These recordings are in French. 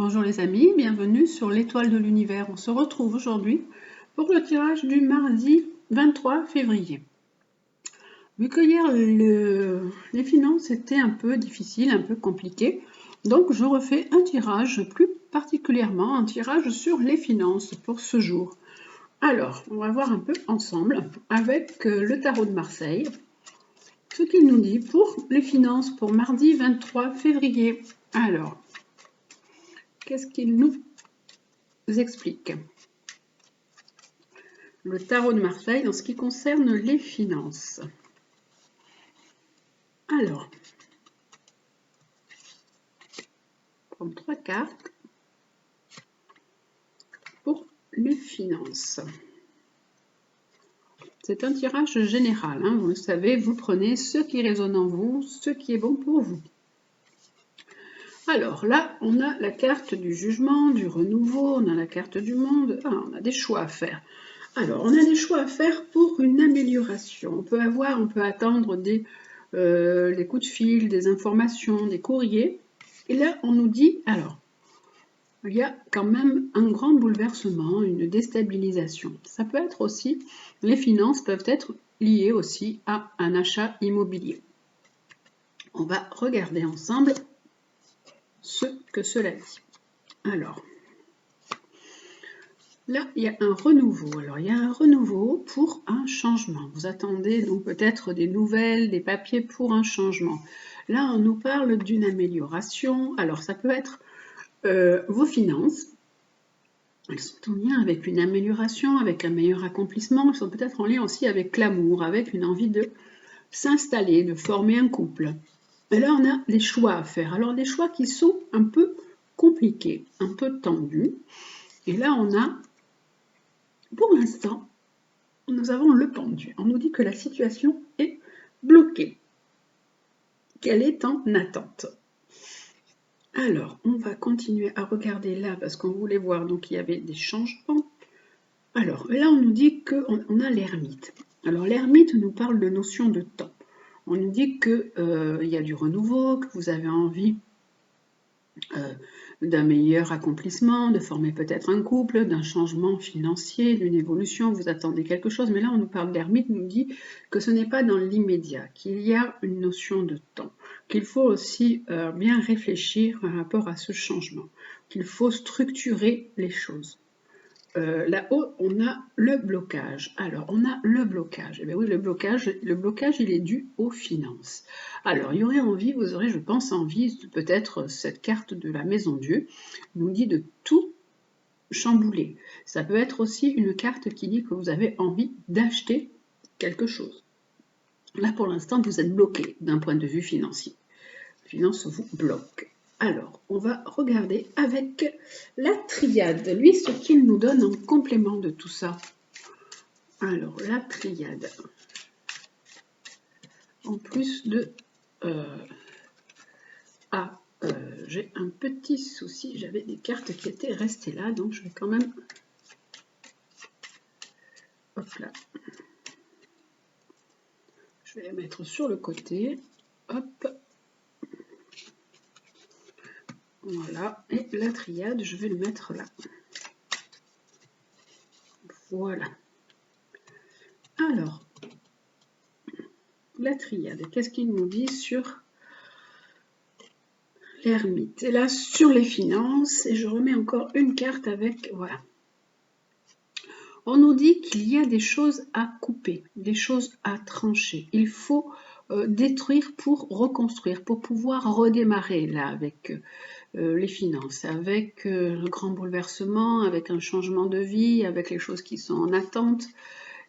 Bonjour les amis, bienvenue sur l'étoile de l'univers. On se retrouve aujourd'hui pour le tirage du mardi 23 février. Vu que hier les finances étaient un peu difficiles, un peu compliquées, donc je refais un tirage, plus particulièrement un tirage sur les finances pour ce jour. Alors, on va voir un peu ensemble avec le tarot de Marseille, ce qu'il nous dit pour les finances pour mardi 23 février. Alors, qu'est-ce qu'il nous explique? Le tarot de Marseille en ce qui concerne les finances. Alors, on prend 3 cartes pour les finances. C'est un tirage général, hein, vous le savez, vous prenez ce qui résonne en vous, ce qui est bon pour vous. Alors là, on a la carte du jugement, du renouveau, on a la carte du monde, on a des choix à faire. Alors, on a des choix à faire pour une amélioration. On peut attendre des coups de fil, des informations, des courriers. Et là, on nous dit, alors, il y a quand même un grand bouleversement, une déstabilisation. Ça peut être aussi, les finances peuvent être liées aussi à un achat immobilier. On va regarder ensemble ce que cela dit. Alors, là, il y a un renouveau. Alors, il y a un renouveau pour un changement. Vous attendez donc peut-être des nouvelles, des papiers pour un changement. Là, on nous parle d'une amélioration. Alors, ça peut être vos finances. Elles sont en lien avec une amélioration, avec un meilleur accomplissement. Elles sont peut-être en lien aussi avec l'amour, avec une envie de s'installer, de former un couple. Et là, on a des choix à faire. Alors, des choix qui sont un peu compliqués, un peu tendus. Et là, on a, pour l'instant, nous avons le pendu. On nous dit que la situation est bloquée, qu'elle est en attente. Alors, on va continuer à regarder là, parce qu'on voulait voir, donc il y avait des changements. Alors, là, on nous dit qu'on a l'ermite. Alors, l'ermite nous parle de notion de temps. On nous dit qu'il y a du renouveau, que vous avez envie d'un meilleur accomplissement, de former peut-être un couple, d'un changement financier, d'une évolution, vous attendez quelque chose. Mais là, on nous parle d'ermite, nous dit que ce n'est pas dans l'immédiat, qu'il y a une notion de temps, qu'il faut aussi bien réfléchir par rapport à ce changement, qu'il faut structurer les choses. Là-haut, on a le blocage. Alors, on a le blocage. Eh bien oui, le blocage, il est dû aux finances. Alors, il y aurait envie, vous aurez, je pense, envie, peut-être cette carte de la Maison Dieu nous dit de tout chambouler. Ça peut être aussi une carte qui dit que vous avez envie d'acheter quelque chose. Là, pour l'instant, vous êtes bloqué d'un point de vue financier. Les finances vous bloquent. Alors, on va regarder avec la triade, lui, ce qu'il nous donne en complément de tout ça. Alors, la triade. En plus de... j'ai un petit souci, j'avais des cartes qui étaient restées là, donc je vais quand même... Hop là. Je vais les mettre sur le côté. Hop. Voilà, et la triade, je vais le mettre là. Voilà. Alors, la triade, qu'est-ce qu'il nous dit sur l'ermite? Et là, sur les finances, et je remets encore une carte avec, voilà. On nous dit qu'il y a des choses à couper, des choses à trancher. Il faut détruire pour reconstruire, pour pouvoir redémarrer là avec les finances, avec le grand bouleversement, avec un changement de vie, avec les choses qui sont en attente.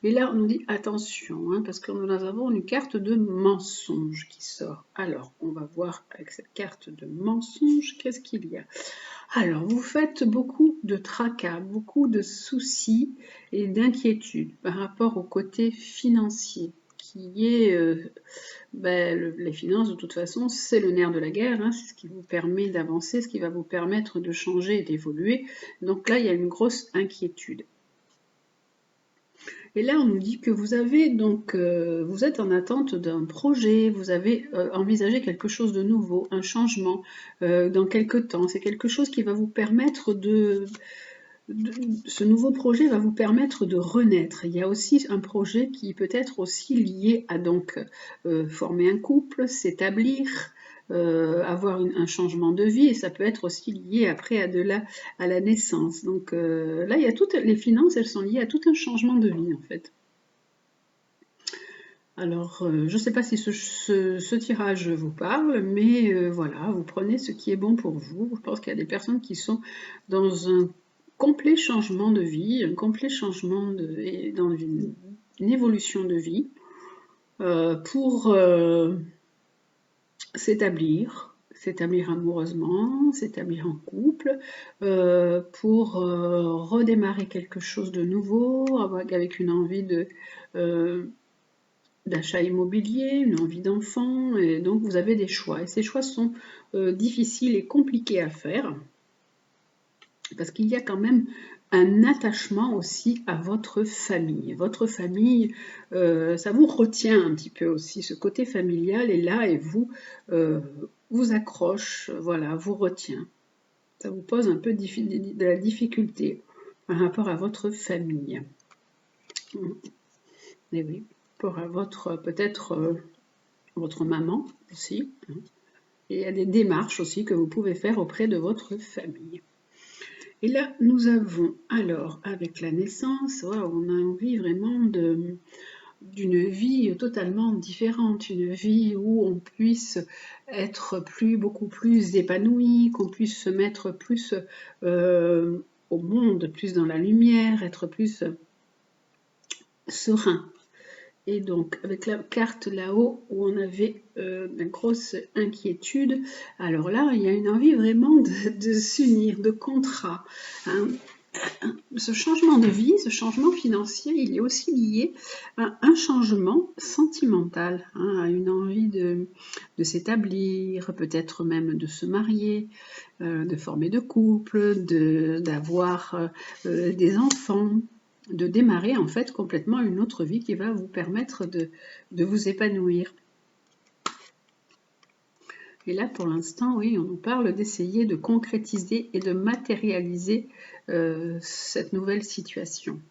Et là, on nous dit attention, hein, parce que nous avons une carte de mensonge qui sort. Alors, on va voir avec cette carte de mensonge, qu'est-ce qu'il y a? Alors, vous faites beaucoup de tracas, beaucoup de soucis et d'inquiétudes par rapport au côté financier, qui est, les finances, de toute façon, c'est le nerf de la guerre, hein, c'est ce qui vous permet d'avancer, ce qui va vous permettre de changer et d'évoluer. Donc là, il y a une grosse inquiétude. Et là, on nous dit que vous avez donc, vous êtes en attente d'un projet, vous avez envisagé quelque chose de nouveau, un changement dans quelque temps. C'est quelque chose qui va vous permettre ce nouveau projet va vous permettre de renaître. Il y a aussi un projet qui peut être aussi lié à donc former un couple, s'établir, avoir un changement de vie, et ça peut être aussi lié après à la naissance. Donc là, il y a toutes les finances, elles sont liées à tout un changement de vie en fait. Alors, je ne sais pas si ce tirage vous parle, mais voilà, vous prenez ce qui est bon pour vous. Je pense qu'il y a des personnes qui sont dans un complet changement de vie, un complet changement et dans une évolution de vie pour s'établir amoureusement, s'établir en couple, pour redémarrer quelque chose de nouveau, avec une envie d'achat immobilier, une envie d'enfant, et donc vous avez des choix. Et ces choix sont difficiles et compliqués à faire, parce qu'il y a quand même un attachement aussi à votre famille. Votre famille, ça vous retient un petit peu aussi, ce côté familial est là et vous accroche, voilà, vous retient. Ça vous pose un peu de la difficulté par rapport à votre famille. Et oui, pour peut-être votre maman aussi. Et il y a des démarches aussi que vous pouvez faire auprès de votre famille. Et là, nous avons alors, avec la naissance, on a envie vraiment d'une vie totalement différente, une vie où on puisse être beaucoup plus épanoui, qu'on puisse se mettre plus au monde, plus dans la lumière, être plus serein. Et donc, avec la carte là-haut, où on avait une grosse inquiétude, alors là, il y a une envie vraiment de s'unir, de contrat. Hein. Ce changement de vie, ce changement financier, il est aussi lié à un changement sentimental, hein, à une envie de s'établir, peut-être même de se marier, de former de couple, d'avoir des enfants, de démarrer en fait complètement une autre vie qui va vous permettre de vous épanouir. Et là, pour l'instant, oui, on nous parle d'essayer de concrétiser et de matérialiser cette nouvelle situation.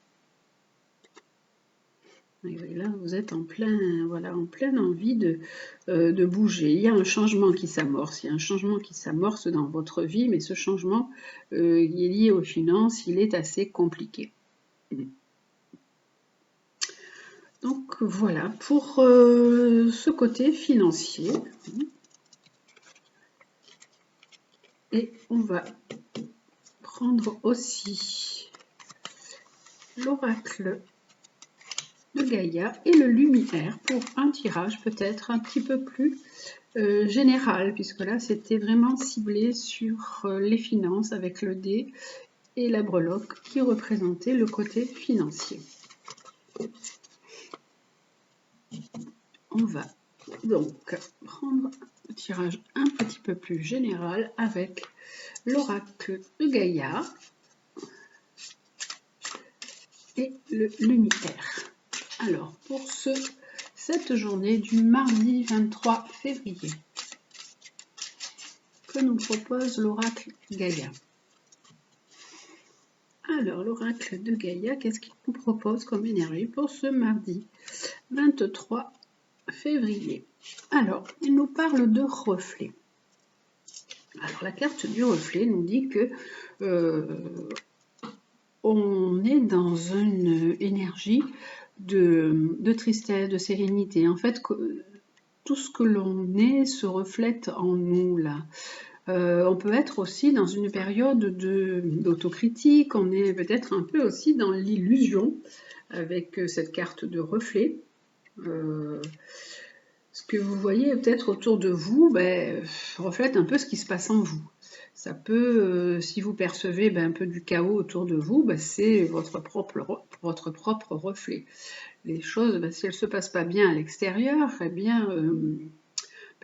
Et là, vous êtes en pleine envie de bouger. Il y a un changement qui s'amorce. Il y a un changement qui s'amorce dans votre vie, mais ce changement il est lié aux finances, il est assez compliqué. Donc voilà, pour ce côté financier. Et on va prendre aussi l'oracle de Gaïa et le luminaire pour un tirage peut-être un petit peu plus général, puisque là c'était vraiment ciblé sur les finances avec le dé et la breloque qui représentait le côté financier. On va donc prendre un tirage un petit peu plus général avec l'oracle de Gaïa et le luminaire. Alors, pour cette journée du mardi 23 février, que nous propose l'oracle Gaïa? Alors, l'oracle de Gaïa, qu'est-ce qu'il nous propose comme énergie pour ce mardi 23 février? Alors, il nous parle de reflet. Alors, la carte du reflet nous dit que on est dans une énergie de tristesse, de sérénité. En fait, tout ce que l'on est se reflète en nous là. On peut être aussi dans une période d'autocritique, on est peut-être un peu aussi dans l'illusion avec cette carte de reflet. Ce que vous voyez peut-être autour de vous reflète un peu ce qui se passe en vous. Ça peut, si vous percevez un peu du chaos autour de vous, c'est votre propre reflet. Les choses, si elles ne se passent pas bien à l'extérieur, eh bien,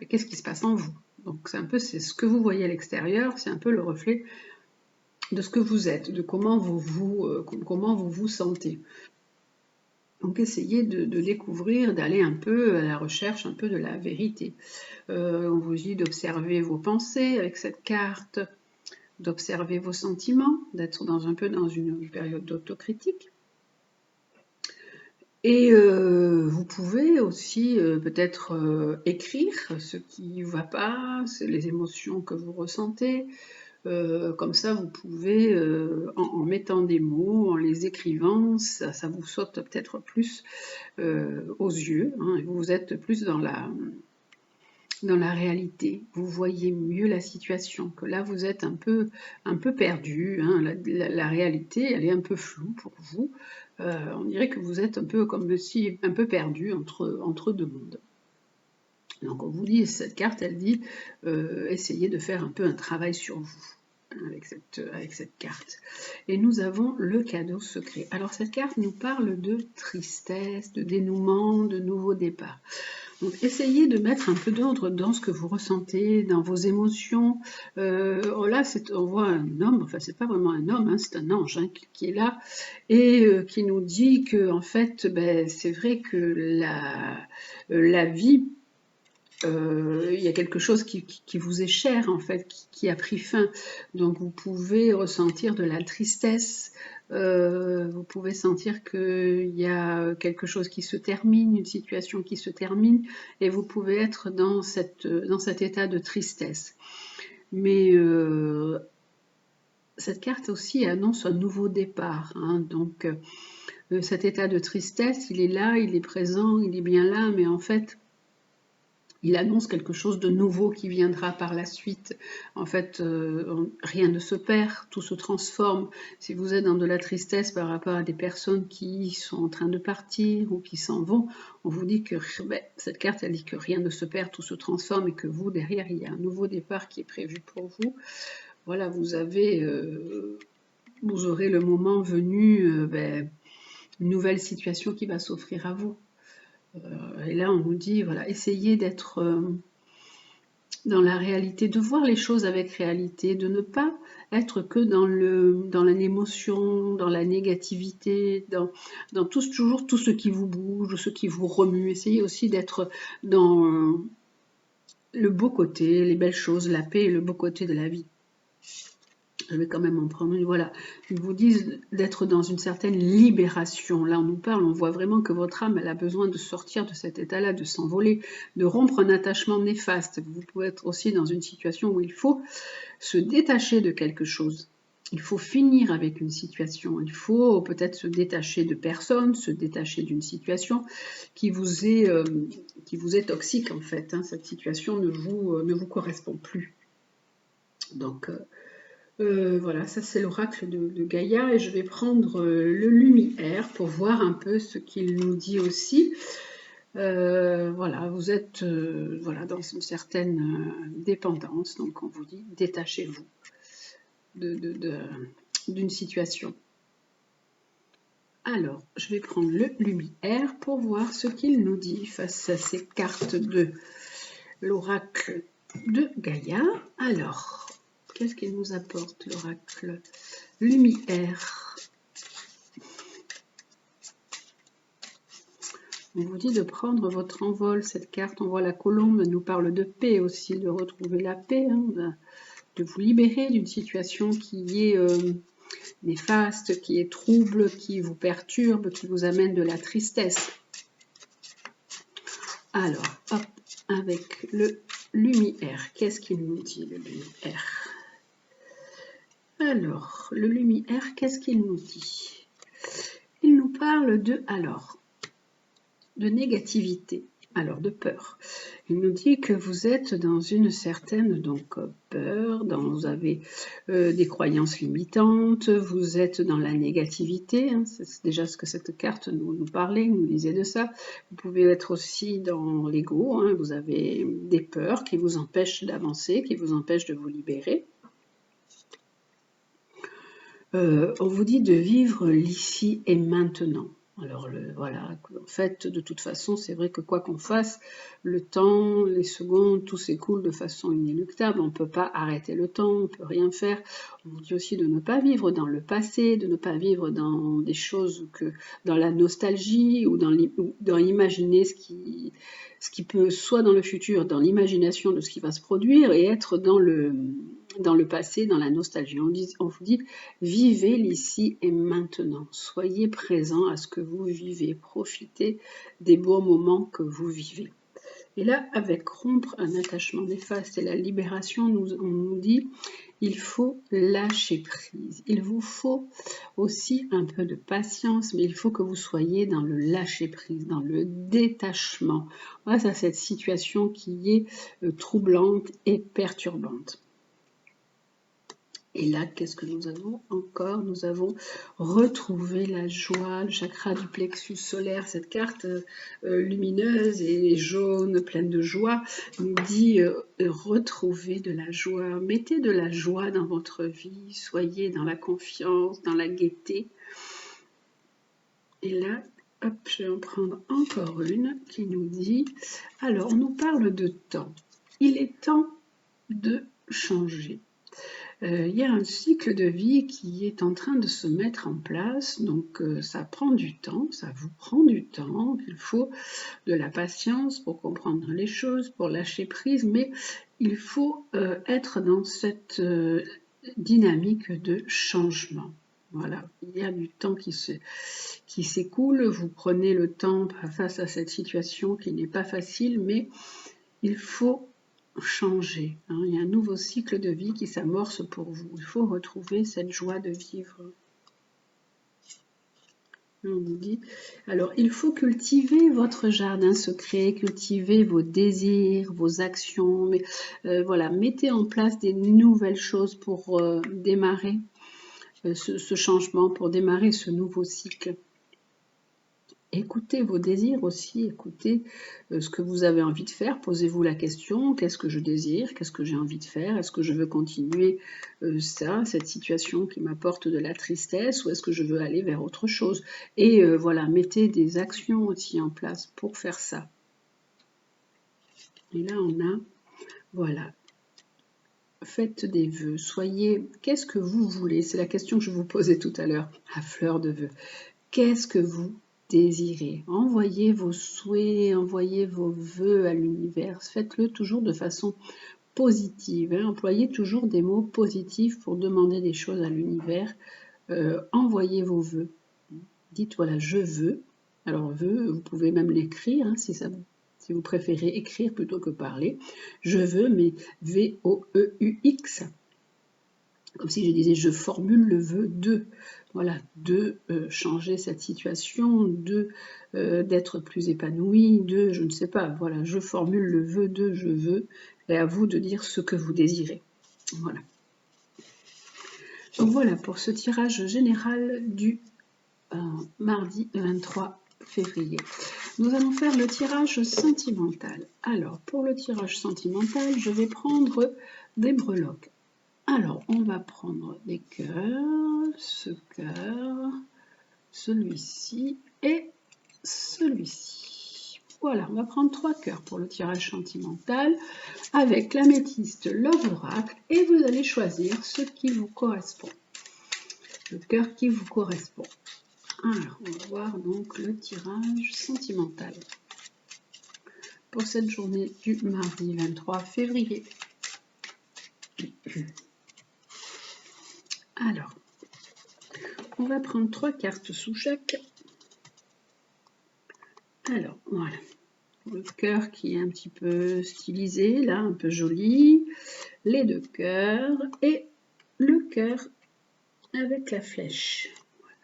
qu'est-ce qui se passe en vous? Donc c'est ce que vous voyez à l'extérieur, c'est un peu le reflet de ce que vous êtes, de comment vous vous sentez. Donc essayez de découvrir, d'aller un peu à la recherche un peu de la vérité. On vous dit d'observer vos pensées avec cette carte, d'observer vos sentiments, d'être un peu dans une période d'autocritique. Et vous pouvez aussi peut-être écrire ce qui ne va pas, les émotions que vous ressentez. Comme ça, vous pouvez, en mettant des mots, en les écrivant, ça vous saute peut-être plus aux yeux, hein, et vous êtes plus dans la réalité. Vous voyez mieux la situation, que là vous êtes un peu perdu, hein, la réalité elle est un peu floue pour vous. On dirait que vous êtes un peu comme si un peu perdu entre deux mondes. Donc on vous dit, cette carte elle dit essayez de faire un peu un travail sur vous avec cette carte. Et nous avons le cadeau secret. Alors cette carte nous parle de tristesse, de dénouement, de nouveau départ. Donc essayez de mettre un peu d'ordre dans ce que vous ressentez, dans vos émotions. Là, on voit un homme, enfin c'est pas vraiment un homme, hein, c'est un ange hein, qui est là et qui nous dit que en fait, c'est vrai que la vie, il y a quelque chose qui vous est cher en fait, qui a pris fin. Donc vous pouvez ressentir de la tristesse, vous pouvez sentir qu'il y a quelque chose qui se termine, une situation qui se termine, et vous pouvez être dans cet état de tristesse. Mais cette carte aussi annonce un nouveau départ, hein, donc cet état de tristesse, il est là, il est présent, il est bien là, mais en fait, il annonce quelque chose de nouveau qui viendra par la suite. En fait, rien ne se perd, tout se transforme. Si vous êtes dans de la tristesse par rapport à des personnes qui sont en train de partir ou qui s'en vont, on vous dit que cette carte, elle dit que rien ne se perd, tout se transforme et que vous, derrière, il y a un nouveau départ qui est prévu pour vous. Voilà, vous aurez le moment venu, une nouvelle situation qui va s'offrir à vous. Et là, on nous dit, voilà, essayez d'être dans la réalité, de voir les choses avec réalité, de ne pas être que dans l'émotion, dans la négativité, dans toujours tout ce qui vous bouge, ce qui vous remue. Essayez aussi d'être dans le beau côté, les belles choses, la paix et le beau côté de la vie. Je vais quand même en prendre une, voilà. Ils vous disent d'être dans une certaine libération. Là, on nous parle, on voit vraiment que votre âme, elle a besoin de sortir de cet état-là, de s'envoler, de rompre un attachement néfaste. Vous pouvez être aussi dans une situation où il faut se détacher de quelque chose. Il faut finir avec une situation. Il faut peut-être se détacher de personnes, se détacher d'une situation qui vous est toxique, en fait. Hein. Cette situation ne vous correspond plus. Donc, voilà, ça c'est l'oracle de Gaïa et je vais prendre le lumière pour voir un peu ce qu'il nous dit aussi. Voilà, vous êtes voilà, dans une certaine dépendance, donc on vous dit détachez-vous d'une situation. Alors, je vais prendre le lumière pour voir ce qu'il nous dit face à ces cartes de l'oracle de Gaïa. Alors, qu'est-ce qu'il nous apporte, l'oracle lumière? On vous dit de prendre votre envol. Cette carte, on voit la colombe, elle nous parle de paix aussi, de retrouver la paix, hein, de vous libérer d'une situation qui est néfaste, qui est trouble, qui vous perturbe, qui vous amène de la tristesse. Alors, hop, avec le lumière, qu'est-ce qu'il nous dit, le lumière? Alors, le lumière, qu'est-ce qu'il nous dit? Il nous parle de négativité, alors de peur. Il nous dit que vous êtes dans une certaine peur, vous avez des croyances limitantes, vous êtes dans la négativité, hein, c'est déjà ce que cette carte nous parlait, nous disait de ça. Vous pouvez être aussi dans l'ego, hein, vous avez des peurs qui vous empêchent d'avancer, qui vous empêchent de vous libérer. On vous dit de vivre l'ici et maintenant. Alors voilà, en fait, de toute façon, c'est vrai que quoi qu'on fasse, le temps, les secondes, tout s'écoule de façon inéluctable. On ne peut pas arrêter le temps, on ne peut rien faire. On vous dit aussi de ne pas vivre dans le passé, de ne pas vivre dans des choses dans la nostalgie ou dans imaginer ce qui peut, soit dans le futur, dans l'imagination de ce qui va se produire, et être dans le passé, dans la nostalgie. On vous dit, vivez l'ici et maintenant. Soyez présent à ce que vous vivez. Profitez des beaux moments que vous vivez. Et là, avec rompre un attachement néfaste et la libération, on nous dit, il faut lâcher prise. Il vous faut aussi un peu de patience, mais il faut que vous soyez dans le lâcher prise, dans le détachement face à cette situation qui est troublante et perturbante. Et là, qu'est-ce que nous avons encore? Nous avons retrouvé la joie, le chakra du plexus solaire. Cette carte lumineuse et jaune, pleine de joie, nous dit retrouvez de la joie. Mettez de la joie dans votre vie. Soyez dans la confiance, dans la gaieté. Et là, hop, je vais en prendre encore une qui nous dit, alors on nous parle de temps. Il est temps de changer. Il y a un cycle de vie qui est en train de se mettre en place, donc ça prend du temps, ça vous prend du temps, il faut de la patience pour comprendre les choses, pour lâcher prise, mais il faut être dans cette dynamique de changement. Voilà, il y a du temps qui s'écoule, vous prenez le temps face à cette situation qui n'est pas facile, mais il faut changer. Il y a un nouveau cycle de vie qui s'amorce pour vous. Il faut retrouver cette joie de vivre. On nous dit, alors il faut cultiver votre jardin secret, cultiver vos désirs, vos actions, mais voilà, mettez en place des nouvelles choses pour démarrer ce changement, pour démarrer ce nouveau cycle. Écoutez vos désirs aussi, écoutez ce que vous avez envie de faire, posez-vous la question, qu'est-ce que je désire, qu'est-ce que j'ai envie de faire, est-ce que je veux continuer cette situation qui m'apporte de la tristesse, ou est-ce que je veux aller vers autre chose? Et voilà, mettez des actions aussi en place pour faire ça. Et là on a, voilà, faites des vœux, qu'est-ce que vous voulez? C'est la question que je vous posais tout à l'heure, à fleur de vœux. Qu'est-ce que vous désirez? Envoyez vos souhaits, envoyez vos vœux à l'univers. Faites-le toujours de façon positive. Employez toujours des mots positifs pour demander des choses à l'univers. Envoyez vos vœux. Dites voilà, je veux. Alors vœux, vous pouvez même l'écrire si vous préférez écrire plutôt que parler. Je veux, mais V-O-E-U-X. Comme si je disais, je formule le vœu de, voilà, de changer cette situation, d'être plus épanoui, je ne sais pas, voilà, je formule le vœu de, je veux, et à vous de dire ce que vous désirez. Voilà. Donc voilà pour ce tirage général du mardi 23 février. Nous allons faire le tirage sentimental. Alors, pour le tirage sentimental, je vais prendre des breloques. Alors, on va prendre des cœurs, ce cœur, celui-ci et celui-ci. Voilà, on va prendre 3 cœurs pour le tirage sentimental avec l'améthyste Love Oracle et vous allez choisir ce qui vous correspond. Le cœur qui vous correspond. Alors, on va voir donc le tirage sentimental pour cette journée du mardi 23 février. Alors, on va prendre 3 cartes sous chaque. Alors, voilà. Le cœur qui est un petit peu stylisé, là, un peu joli. Les 2 cœurs et le cœur avec la flèche.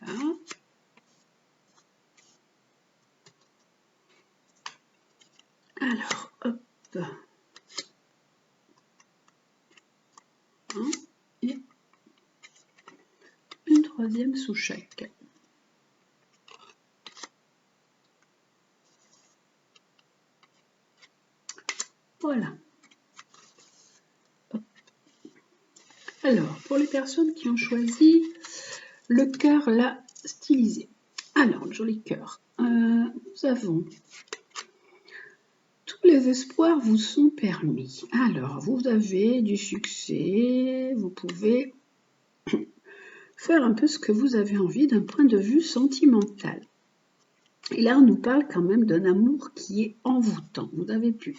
Voilà. Alors, hop. Et une 3e sous chaque. Voilà. Alors, pour les personnes qui ont choisi le cœur là stylisé. Alors, le joli cœur. Nous avons tous les espoirs vous sont permis. Alors, vous avez du succès, vous pouvez faire un peu ce que vous avez envie d'un point de vue sentimental. Et là, on nous parle quand même d'un amour qui est envoûtant. Vous avez pu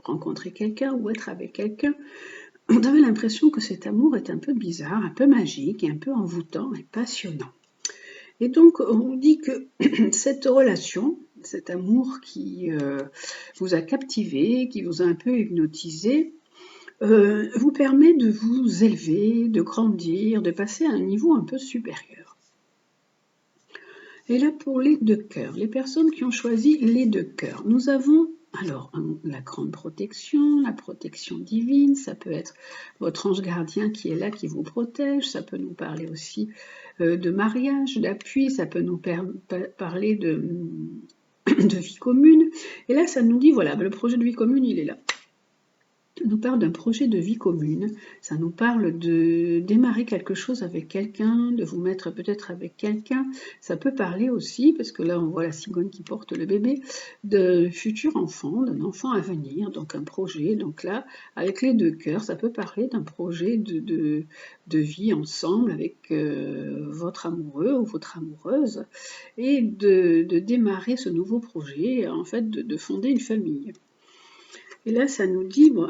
rencontrer quelqu'un ou être avec quelqu'un. Vous avez l'impression que cet amour est un peu bizarre, un peu magique, un peu envoûtant et passionnant. Et donc, on nous dit que cette relation, cet amour qui vous a captivé, qui vous a un peu hypnotisé, vous permet de vous élever, de grandir, de passer à un niveau un peu supérieur. Et là, pour les deux cœurs, les personnes qui ont choisi les deux cœurs, nous avons alors la grande protection, la protection divine, ça peut être votre ange gardien qui est là, qui vous protège, ça peut nous parler aussi de mariage, d'appui, ça peut nous parler de vie commune. Et là, ça nous dit, voilà, le projet de vie commune, il est là. Ça nous parle d'un projet de vie commune, ça nous parle de démarrer quelque chose avec quelqu'un, de vous mettre peut-être avec quelqu'un. Ça peut parler aussi, parce que là on voit la cigogne qui porte le bébé, d'un futur enfant, d'un enfant à venir, donc un projet. Donc là, avec les deux cœurs, ça peut parler d'un projet de vie ensemble avec votre amoureux ou votre amoureuse, et de démarrer ce nouveau projet, en fait de fonder une famille. Et là, ça nous dit, bon,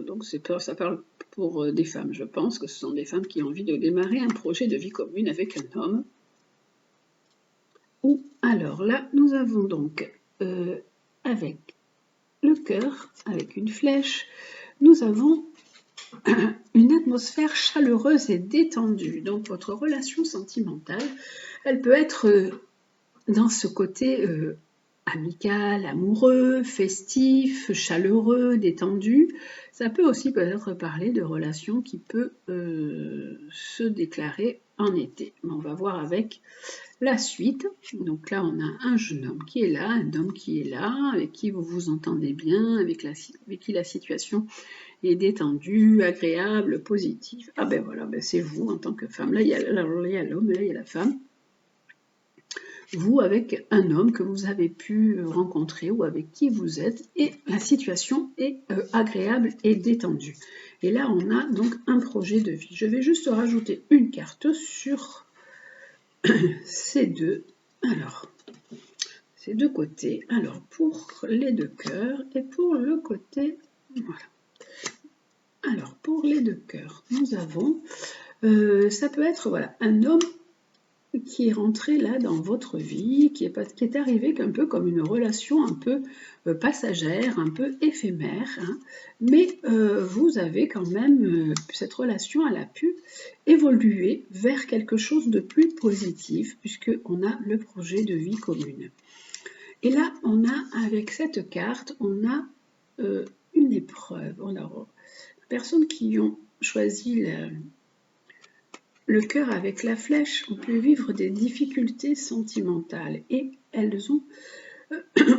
donc ça parle pour des femmes, je pense que ce sont des femmes qui ont envie de démarrer un projet de vie commune avec un homme. Ou alors là, nous avons donc, avec le cœur, avec une flèche, nous avons une atmosphère chaleureuse et détendue. Donc votre relation sentimentale, elle peut être dans ce côté amical, amoureux, festif, chaleureux, détendu. Ça peut aussi peut-être parler de relations qui peuvent se déclarer en été. On va voir avec la suite. Donc là, on a un jeune homme qui est là, un homme qui est là, avec qui vous vous entendez bien, avec qui la situation est détendue, agréable, positive. Ah ben voilà, ben c'est vous en tant que femme. Là, il y a l'homme, là, il y a la femme. Vous avec un homme que vous avez pu rencontrer ou avec qui vous êtes, et la situation est agréable et détendue. Et là, on a donc un projet de vie. Je vais juste rajouter une carte sur ces deux. Alors, ces deux côtés. Alors, pour les deux cœurs et pour le côté... Voilà. Alors, pour les deux cœurs, nous avons... ça peut être voilà, un homme qui est rentré là dans votre vie, qui est arrivé un peu comme une relation un peu passagère, un peu éphémère, hein, mais vous avez quand même, cette relation, elle a pu évoluer vers quelque chose de plus positif, puisqu'on a le projet de vie commune. Et là, on a, avec cette carte, on a une épreuve. Alors, les personnes qui ont choisi le cœur avec la flèche ont pu vivre des difficultés sentimentales et elles ont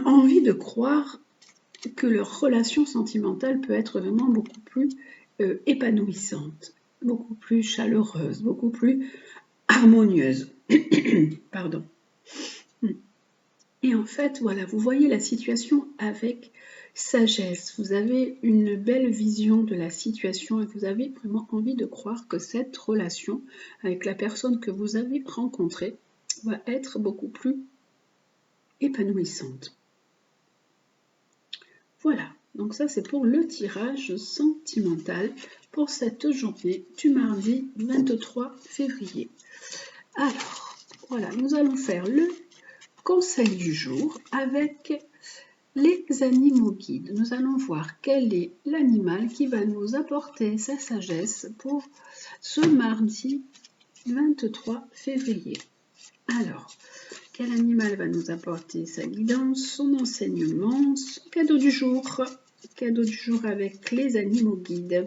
envie de croire que leur relation sentimentale peut être vraiment beaucoup plus épanouissante, beaucoup plus chaleureuse, beaucoup plus harmonieuse. Pardon. Et en fait, voilà, vous voyez la situation avec sagesse. Vous avez une belle vision de la situation et vous avez vraiment envie de croire que cette relation avec la personne que vous avez rencontrée va être beaucoup plus épanouissante. Voilà, donc ça c'est pour le tirage sentimental pour cette journée du mardi 23 février. Alors, voilà, nous allons faire le conseil du jour avec les animaux guides. Nous allons voir quel est l'animal qui va nous apporter sa sagesse pour ce mardi 23 février. Alors, quel animal va nous apporter sa guidance, son enseignement, son cadeau du jour? Cadeau du jour avec les animaux guides.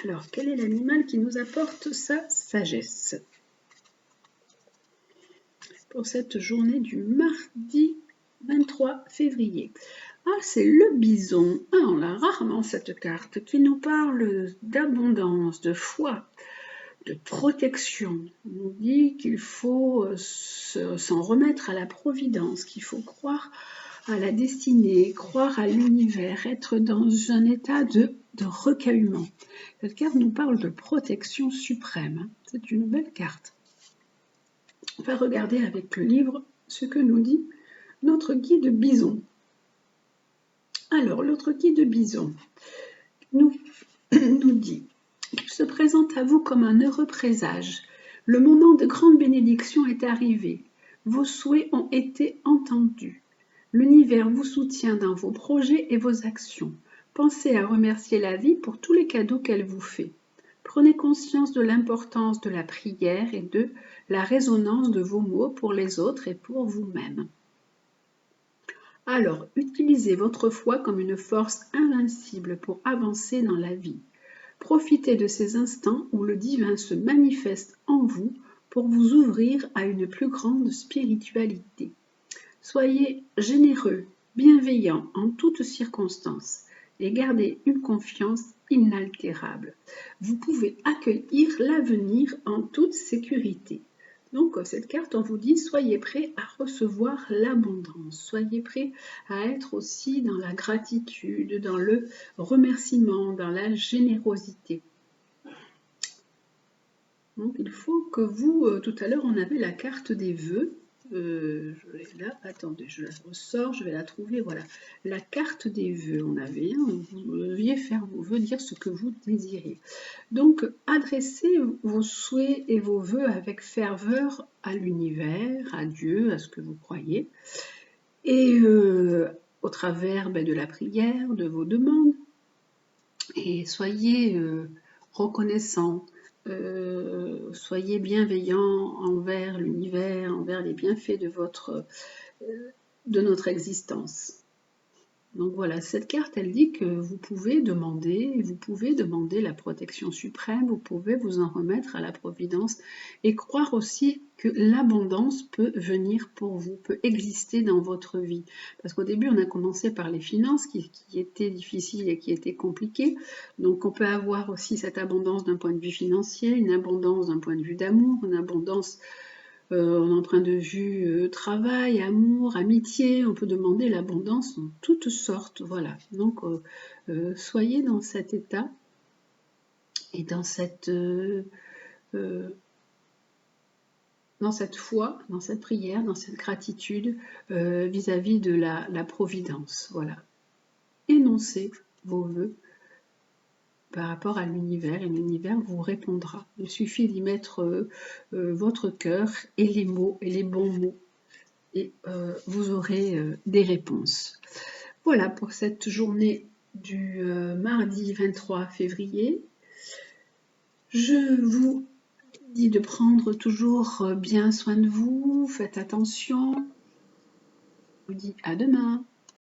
Alors, quel est l'animal qui nous apporte sa sagesse pour cette journée du mardi 23 février? Ah, c'est le bison. Ah, on a rarement cette carte qui nous parle d'abondance, de foi, de protection. On nous dit qu'il faut s'en remettre à la providence, qu'il faut croire à la destinée, croire à l'univers, être dans un état de recueillement. Cette carte nous parle de protection suprême. C'est une belle carte. On va regarder avec le livre ce que nous dit notre guide bison. Alors, notre guide bison nous dit qu'il se présente à vous comme un heureux présage. Le moment de grande bénédiction est arrivé. Vos souhaits ont été entendus. L'univers vous soutient dans vos projets et vos actions. Pensez à remercier la vie pour tous les cadeaux qu'elle vous fait. Prenez conscience de l'importance de la prière et de la résonance de vos mots pour les autres et pour vous-même. Alors, utilisez votre foi comme une force invincible pour avancer dans la vie. Profitez de ces instants où le divin se manifeste en vous pour vous ouvrir à une plus grande spiritualité. Soyez généreux, bienveillant en toutes circonstances et gardez une confiance inaltérable. Vous pouvez accueillir l'avenir en toute sécurité. Donc, cette carte, on vous dit, soyez prêts à recevoir l'abondance. Soyez prêts à être aussi dans la gratitude, dans le remerciement, dans la générosité. Donc, il faut que vous, tout à l'heure, on avait la carte des vœux. Je l'ai là, attendez, je la ressors, je vais la trouver, voilà. La carte des vœux, on avait, vous deviez faire vos vœux, dire ce que vous désirez. Donc, adressez vos souhaits et vos vœux avec ferveur à l'univers, à Dieu, à ce que vous croyez, et au travers de la prière, de vos demandes, et soyez reconnaissants. Soyez bienveillants envers l'univers, envers les bienfaits de notre existence. Donc voilà, cette carte, elle dit que vous pouvez demander la protection suprême, vous pouvez vous en remettre à la providence et croire aussi que l'abondance peut venir pour vous, peut exister dans votre vie. Parce qu'au début, on a commencé par les finances qui étaient difficiles et qui étaient compliquées. Donc on peut avoir aussi cette abondance d'un point de vue financier, une abondance d'un point de vue d'amour, une abondance en point de vue travail, amour, amitié, on peut demander l'abondance en toutes sortes, voilà. Donc, soyez dans cet état et dans cette foi, dans cette prière, dans cette gratitude vis-à-vis de la providence, voilà. Énoncez vos vœux par rapport à l'univers, et l'univers vous répondra. Il suffit d'y mettre votre cœur et les mots, et les bons mots, et vous aurez des réponses. Voilà pour cette journée du mardi 23 février. Je vous dis de prendre toujours bien soin de vous, faites attention. Je vous dis à demain.